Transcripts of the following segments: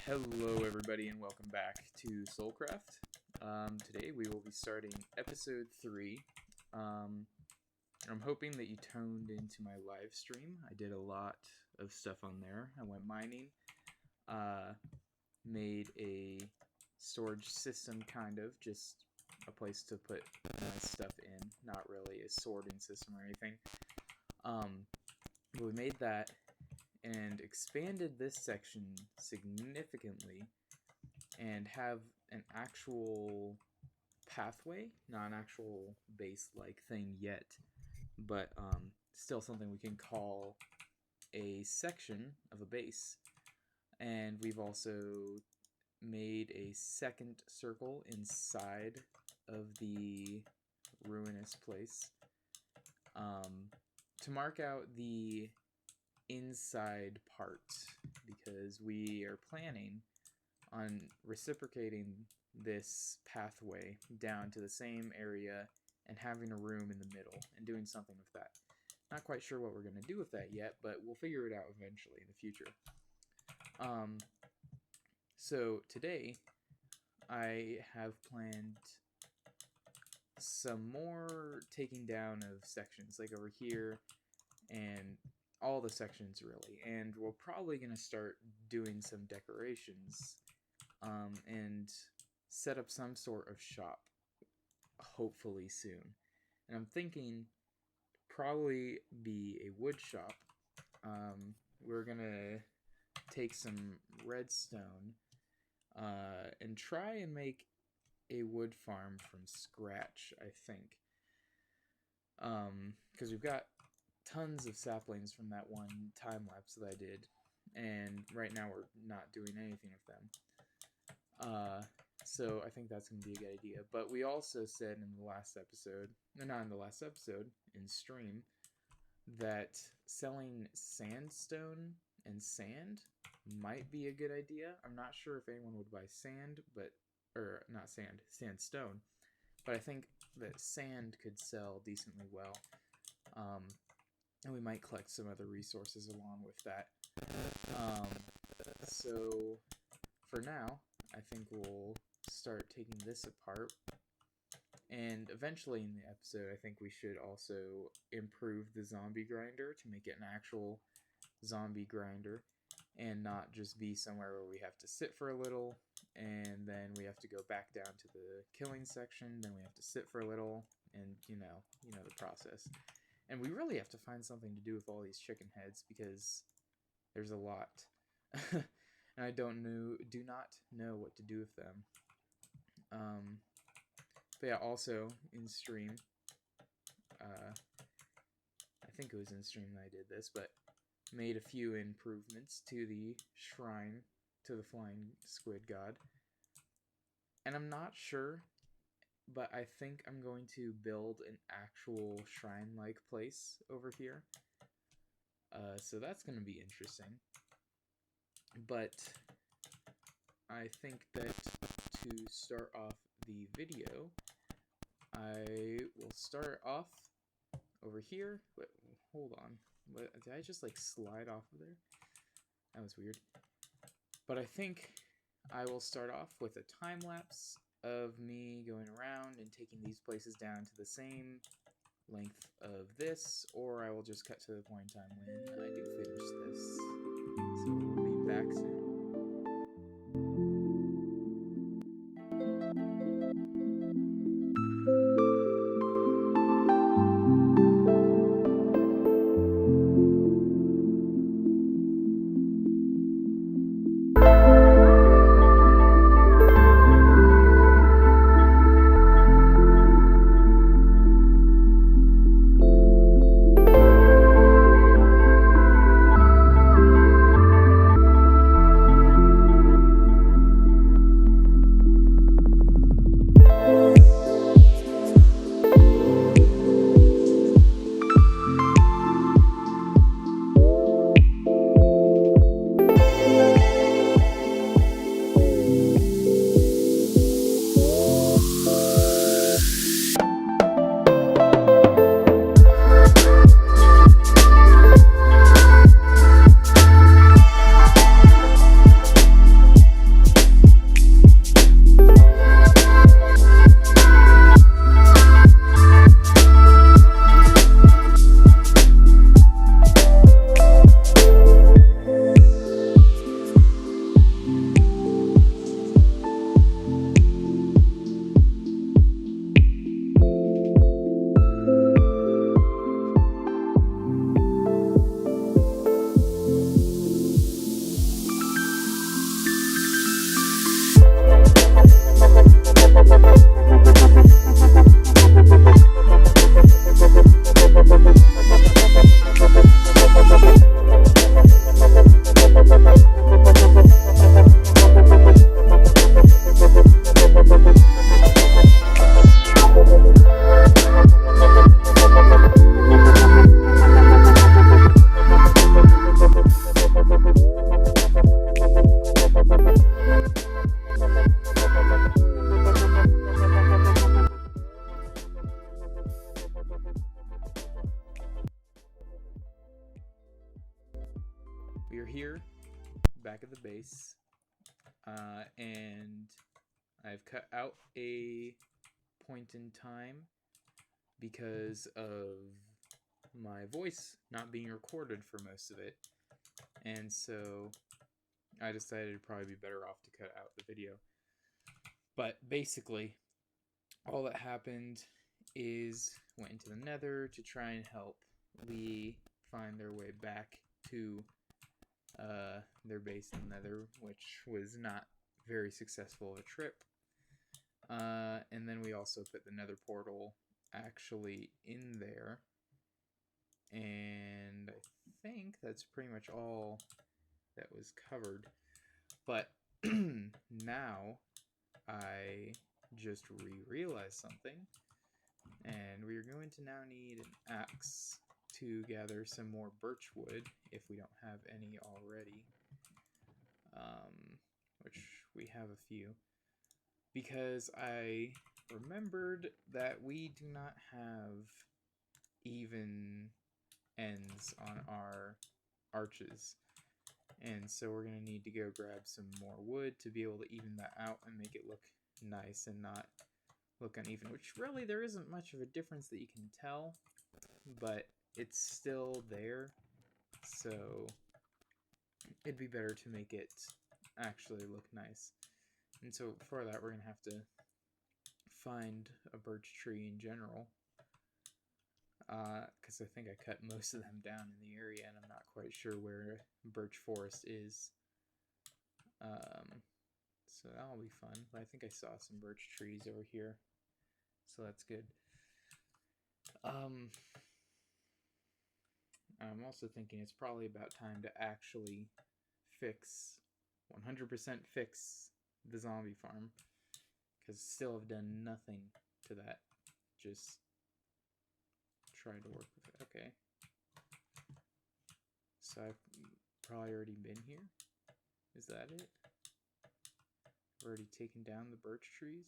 Hello everybody and welcome back to Soulcraft. Today we will be starting episode 3. I'm hoping that you tuned into my live stream. I did a lot of stuff on there. I went mining, made a storage system, kind of, just a place to put my stuff in, not really a sorting system or anything. But we made that and expanded this section significantly and have an actual pathway, not an actual base-like thing yet, but still something we can call a section of a base. And we've also made a second circle inside of the ruinous place to mark out the inside part, because we are planning on reciprocating this pathway down to the same area and having a room in the middle and doing something with that. Not quite sure what we're going to do with that yet, but we'll figure it out eventually in the future. So today I have planned some more taking down of sections, like over here and all the sections really, and we're probably going to start doing some decorations and set up some sort of shop hopefully soon. And I'm thinking probably be a wood shop. We're going to take some redstone and try and make a wood farm from scratch, I think, because we've got tons of saplings from that one time lapse that I did, and right now we're not doing anything with them. So I think that's going to be a good idea. But we also said in the last episode, not in the last episode, in stream, that selling sandstone and sand might be a good idea. I'm not sure if anyone would buy sand, not sand, sandstone, but I think that sand could sell decently well. And we might collect some other resources along with that. So for now, I think we'll start taking this apart. And eventually in the episode, I think we should also improve the zombie grinder to make it an actual zombie grinder and not just be somewhere where we have to sit for a little and then we have to go back down to the killing section, then we have to sit for a little, and you know the process. And we really have to find something to do with all these chicken heads because there's a lot. And I do not know what to do with them. But yeah, also in stream, I think it was in stream that I did this, but made a few improvements to the shrine to the flying squid god. And I'm not sure, but I think I'm going to build an actual shrine-like place over here. So that's going to be interesting. But I think that to start off the video, I will start off over here. Wait, hold on. Did I just like slide off of there? That was weird. But I think I will start off with a time lapse of me going around and taking these places down to the same length of this, or I will just cut to the point in time when I do finish this. So we'll be back soon. we are here, back at the base, and I've cut out a point in time because of my voice not being recorded for most of it, and so I decided it'd probably be better off to cut out the video. But basically, all that happened is went into the Nether to try and help Lee find their way back to their base in the Nether, which was not very successful of a trip. And then we also put the Nether portal actually in there, and I think that's pretty much all that was covered. But now I just realized something, and we are going to now need an axe to gather some more birch wood if we don't have any already, which we have a few, because I remembered that we do not have even ends on our arches, and so we're going to need to go grab some more wood to be able to even that out and make it look nice and not look uneven, which really there isn't much of a difference that you can tell, but it's still there, so it'd be better to make it actually look nice. And so for that we're going to have to find a birch tree in general, because I think I cut most of them down in the area and I'm not quite sure where birch forest is. So that'll be fun, but I think I saw some birch trees over here, so that's good. I'm also thinking it's probably about time to actually fix, 100% fix the zombie farm, because still have done nothing to that, just tried to work with it. Okay, so I've probably already been here. Is that it? I've already taken down the birch trees,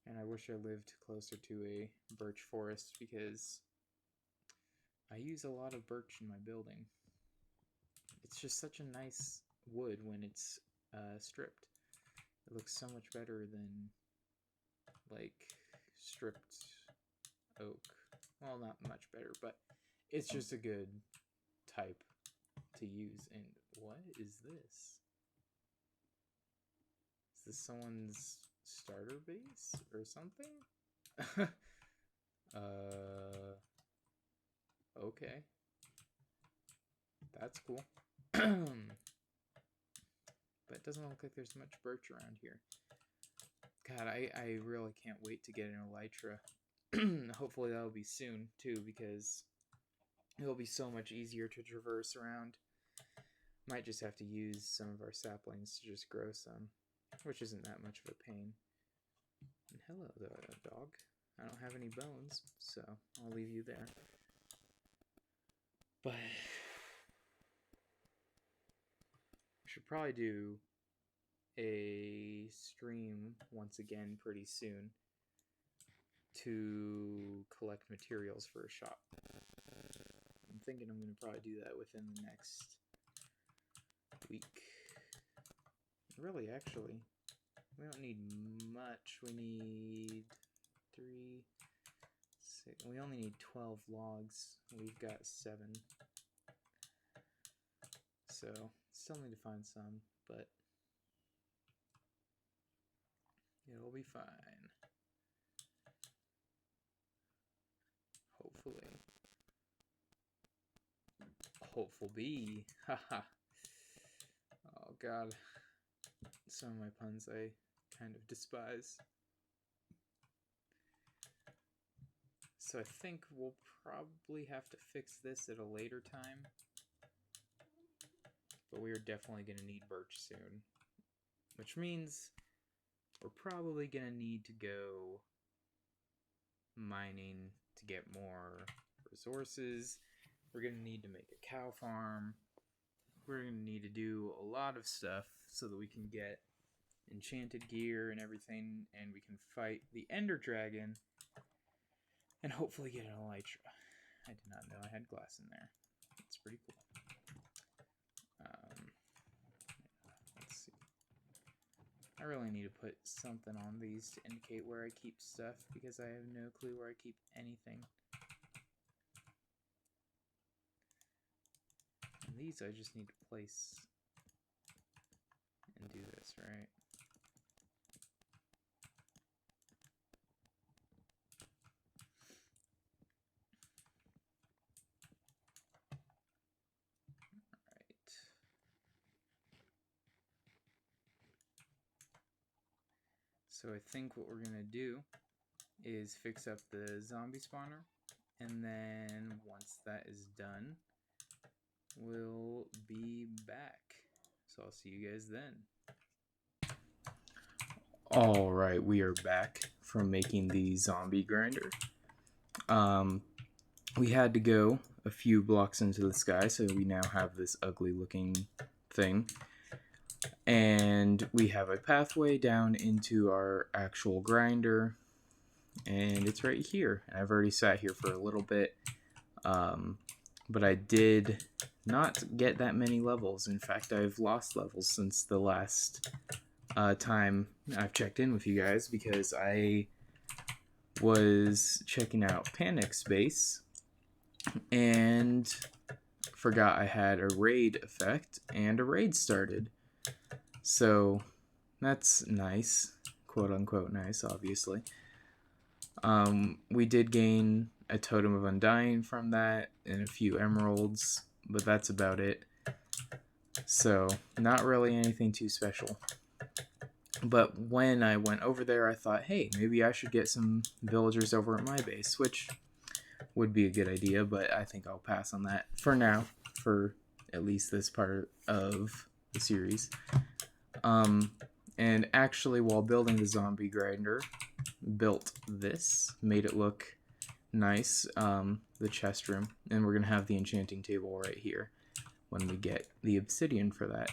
and I wish I lived closer to a birch forest because I use a lot of birch in my building. It's just such a nice wood when it's stripped. It looks so much better than like stripped oak. Well, not much better, but it's just a good type to use. And what is this? Is this someone's starter base or something? Okay. That's cool. But it doesn't look like there's much birch around here. God, I really can't wait to get an elytra. Hopefully that'll be soon, too, because it'll be so much easier to traverse around. Might just have to use some of our saplings to just grow some, which isn't that much of a pain. And hello, dog. I don't have any bones, so I'll leave you there. But we should probably do a stream once again pretty soon to collect materials for a shop. I'm thinking I'm going to probably do that within the next week. Really, actually, we don't need much. We need 3, 6. We only need 12 logs. We've got 7. So, still need to find some, but it'll be fine. Hopefully. Hopeful bee. Haha. Oh god. Some of my puns I kind of despise. So I think we'll probably have to fix this at a later time. But we are definitely going to need birch soon. Which means we're probably going to need to go mining to get more resources. We're going to need to make a cow farm. We're going to need to do a lot of stuff so that we can get enchanted gear and everything, and we can fight the Ender Dragon and hopefully get an elytra. I did not know I had glass in there. It's pretty cool. really need to put something on these to indicate where I keep stuff, because I have no clue where I keep anything. And these I just need to place and do this, right? Alright. So I think what we're gonna do is fix up the zombie spawner, and then once that is done, we'll be back. So I'll see you guys then. Alright, we are back from making the zombie grinder. We had to go a few blocks into the sky, so we now have this ugly looking thing. And we have a pathway down into our actual grinder, and it's right here. I've already sat here for a little bit, but I did not get that many levels. In fact, I've lost levels since the last time I've checked in with you guys, because I was checking out Panic's base and forgot I had a raid effect, and a raid started. So that's nice, quote unquote nice, obviously. We did gain a Totem of Undying from that and a few emeralds, but that's about it. So not really anything too special. But when I went over there, I thought, hey, maybe I should get some villagers over at my base, which would be a good idea, but I think I'll pass on that for now, for at least this part of the series. And actually, while building the zombie grinder, built this, made it look nice, the chest room, and we're gonna have the enchanting table right here when we get the obsidian for that.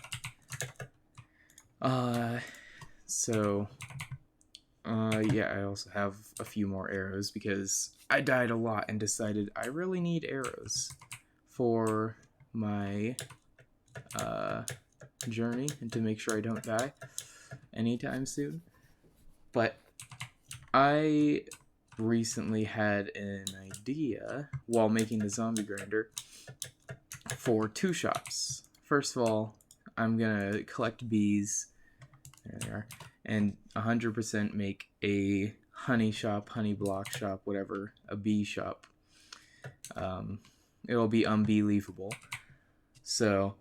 Yeah, I also have a few more arrows because I died a lot and decided I really need arrows for my journey and to make sure I don't die anytime soon. But I recently had an idea while making the zombie grinder for 2 shops. First of all, I'm gonna collect bees, there they are, and 100% make a honey shop, honey block shop, whatever, a bee shop. It'll be unbelievable. So,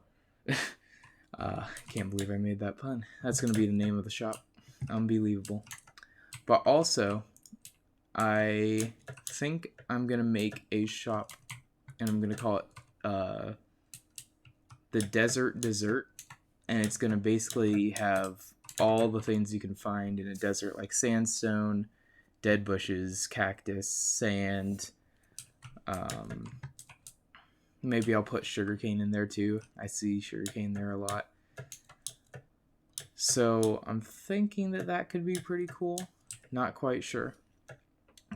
can't believe I made that pun. That's going to be the name of the shop. Unbelievable. But also, I think I'm going to make a shop, and I'm going to call it the Desert Dessert, and it's going to basically have all the things you can find in a desert, like sandstone, dead bushes, cactus, sand. Maybe I'll put sugarcane in there too. I see sugarcane there a lot. So I'm thinking that that could be pretty cool. Not quite sure.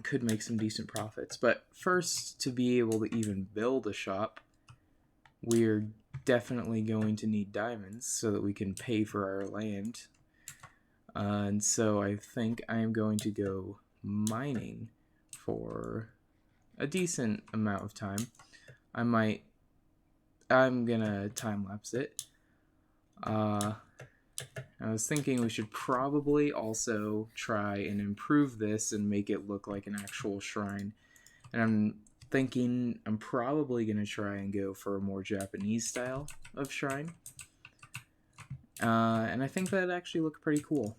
Could make some decent profits. But first, to be able to even build a shop, we're definitely going to need diamonds so that we can pay for our land. And so I think I am going to go mining for a decent amount of time. I'm gonna time-lapse it. I was thinking we should probably also try and improve this and make it look like an actual shrine. And I'm thinking I'm probably gonna try and go for a more Japanese style of shrine. And I think that'd actually look pretty cool.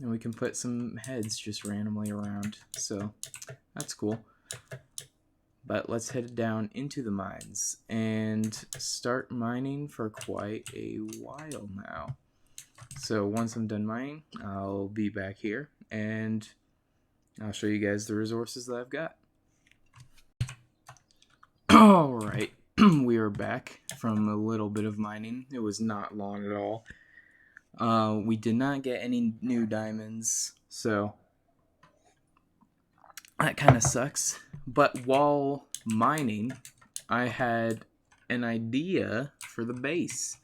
And we can put some heads just randomly around, so that's cool. But let's head down into the mines and start mining for quite a while now. So once I'm done mining, I'll be back here and I'll show you guys the resources that I've got. Alright, we are back from a little bit of mining. It was not long at all. We did not get any new diamonds, so that kind of sucks. But while mining, I had an idea for the base.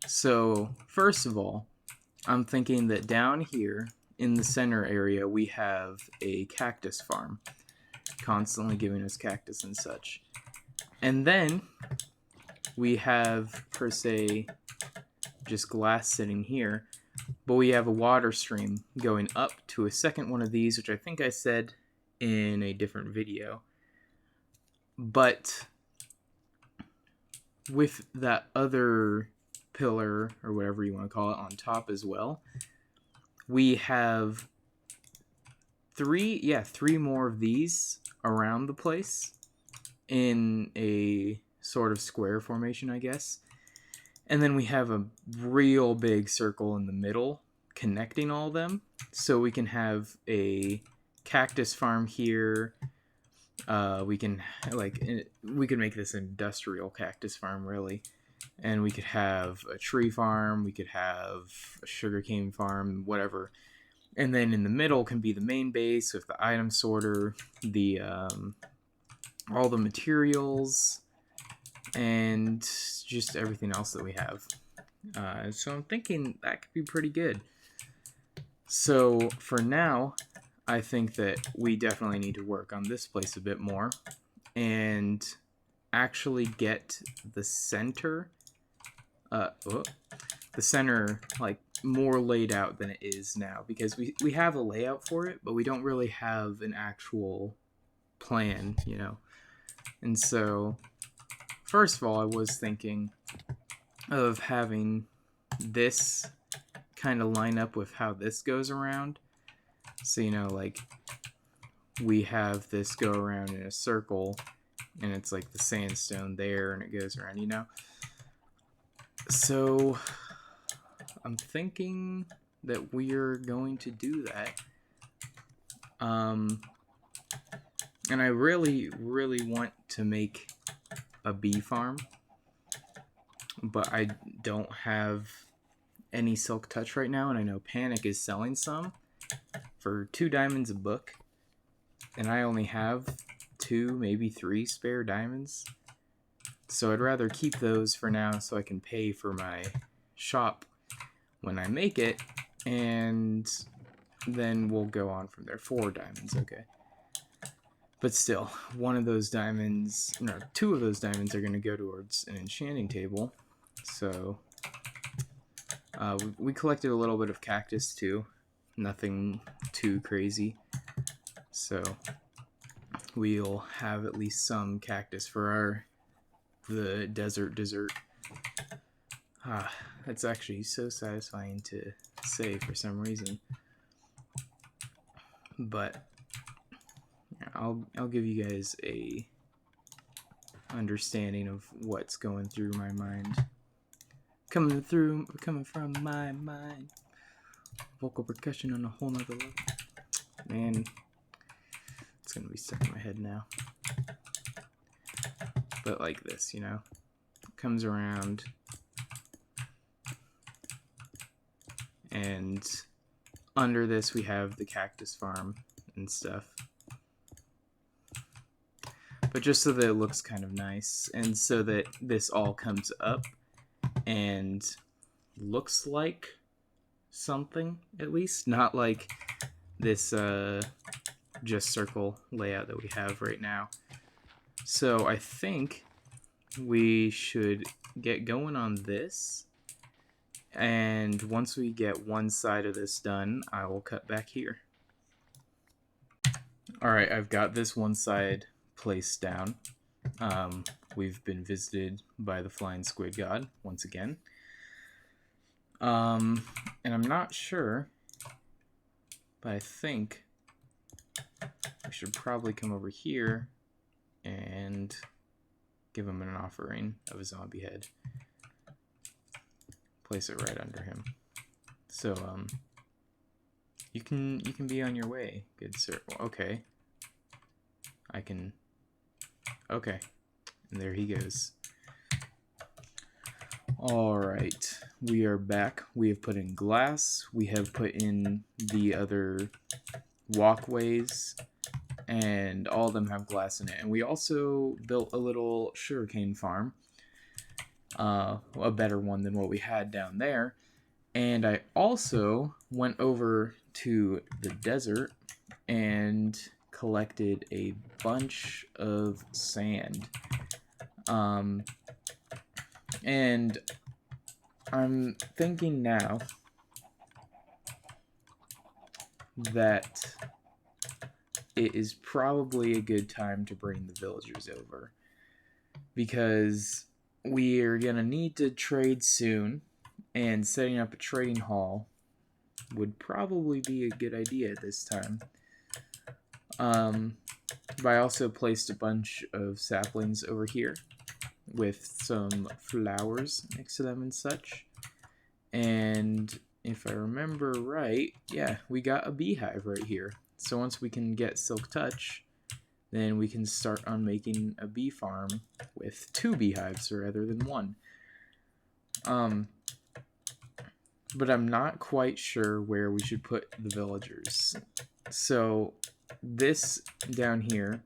So, first of all, I'm thinking that down here in the center area, we have a cactus farm, constantly giving us cactus and such. And then we have, per se, just glass sitting here, but we have a water stream going up to a second one of these, which I think I said in a different video. But with that other pillar, or whatever you want to call it, on top as well, we have three more of these around the place in a sort of square formation, I guess. And then we have a real big circle in the middle connecting all of them. So we can have a cactus farm here. We can make this an industrial cactus farm, really. And we could have a tree farm. We could have a sugarcane farm, whatever. And then in the middle can be the main base with the item sorter, the all the materials, and just everything else that we have. So I'm thinking that could be pretty good. So for now, I think that we definitely need to work on this place a bit more and actually get the center, like more laid out than it is now, because we have a layout for it, but we don't really have an actual plan, you know. And so first of all, I was thinking of having this kind of line up with how this goes around. So, you know, like we have this go around in a circle and it's like the sandstone there and it goes around, you know. So I'm thinking that we're going to do that. And I really, really want to make a bee farm, but I don't have any silk touch right now, and I know Panic is selling some for 2 diamonds a book, and I only have 2, maybe 3 spare diamonds, so I'd rather keep those for now so I can pay for my shop when I make it, and then we'll go on from there. 4 diamonds, okay. But still, 2 of those diamonds are going to go towards an enchanting table. So, we collected a little bit of cactus too. Nothing too crazy. So, we'll have at least some cactus for the desert dessert. That's actually so satisfying to say for some reason. But I'll give you guys a understanding of what's going through my mind. Coming from my mind. Vocal percussion on a whole nother level. Man, it's gonna be stuck in my head now. But like this, you know, comes around, and under this we have the cactus farm and stuff. But just so that it looks kind of nice, and so that this all comes up and looks like something, at least. Not like this just circle layout that we have right now. So I think we should get going on this, and once we get one side of this done, I will cut back here. Alright, I've got this one side placed down. We've been visited by the flying squid god once again. And I'm not sure, but I think we should probably come over here and give him an offering of a zombie head. Place it right under him. So, you can be on your way, good sir. Okay. I can... Okay. And there he goes. Alright. We are back. We have put in glass. We have put in the other walkways. And all of them have glass in it. And we also built a little sugarcane farm. A better one than what we had down there. And I also went over to the desert and collected a bunch of sand. And I'm thinking now that it is probably a good time to bring the villagers over, because we are going to need to trade soon, and setting up a trading hall would probably be a good idea at this time. But I also placed a bunch of saplings over here with some flowers next to them and such. And if I remember right, yeah, we got a beehive right here. So once we can get Silk Touch, then we can start on making a bee farm with 2 beehives rather than 1. But I'm not quite sure where we should put the villagers. So this down here,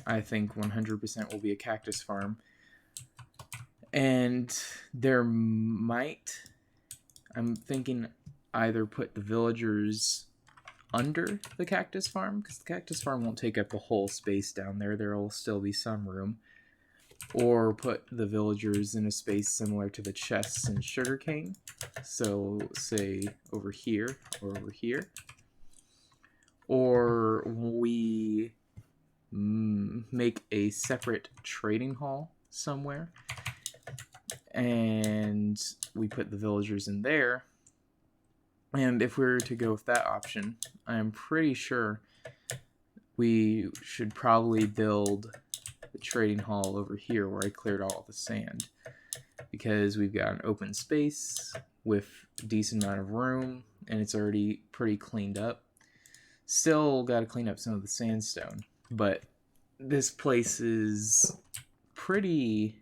I think 100% will be a cactus farm. And there might, I'm thinking either put the villagers under the cactus farm, because the cactus farm won't take up the whole space down there. There will still be some room. Or put the villagers in a space similar to the chests in sugarcane. So say over here or over here. Or we make a separate trading hall somewhere, and we put the villagers in there. And if we were to go with that option, I'm pretty sure we should probably build the trading hall over here where I cleared all the sand, because we've got an open space with a decent amount of room, and it's already pretty cleaned up. Still got to clean up some of the sandstone, but this place is pretty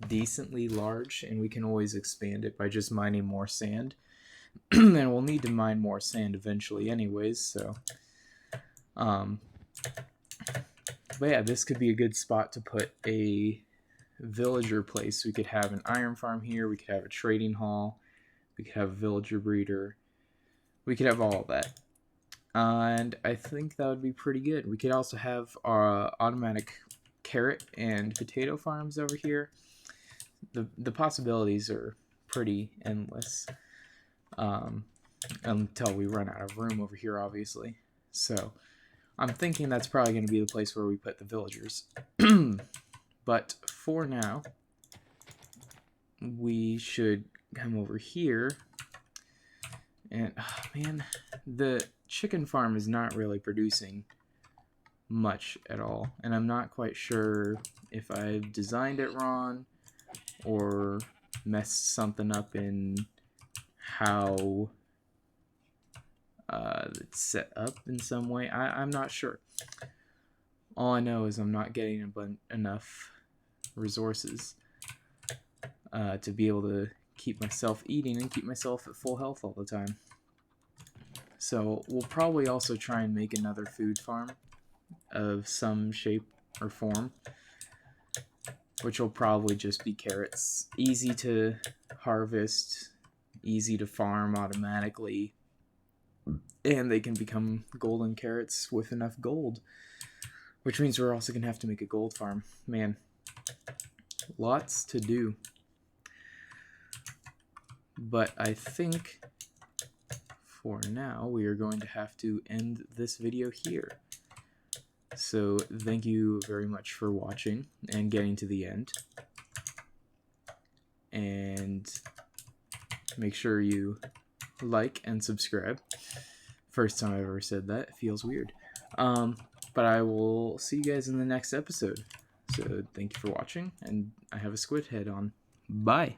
decently large, and we can always expand it by just mining more sand. And we'll need to mine more sand eventually anyways, so but yeah, this could be a good spot to put a villager place. We could have an iron farm here, we could have a trading hall, we could have a villager breeder, we could have all of that. And I think that would be pretty good. We could also have our automatic carrot and potato farms over here. The possibilities are pretty endless, until we run out of room over here, obviously. So I'm thinking that's probably going to be the place where we put the villagers. But for now, we should come over here. And, oh man, the chicken farm is not really producing much at all. And I'm not quite sure if I've designed it wrong or messed something up in how it's set up in some way. I'm not sure. All I know is I'm not getting enough resources to be able to keep myself eating and keep myself at full health all the time. So we'll probably also try and make another food farm of some shape or form, which will probably just be carrots. Easy to harvest, easy to farm automatically, and they can become golden carrots with enough gold, which means we're also going to have to make a gold farm. Man, lots to do. But I think for now we are going to have to end this video here. So thank you very much for watching and getting to the end. And make sure you like and subscribe. First time I've ever said that. It feels weird. But I will see you guys in the next episode. So thank you for watching, and I have a squid head on. Bye.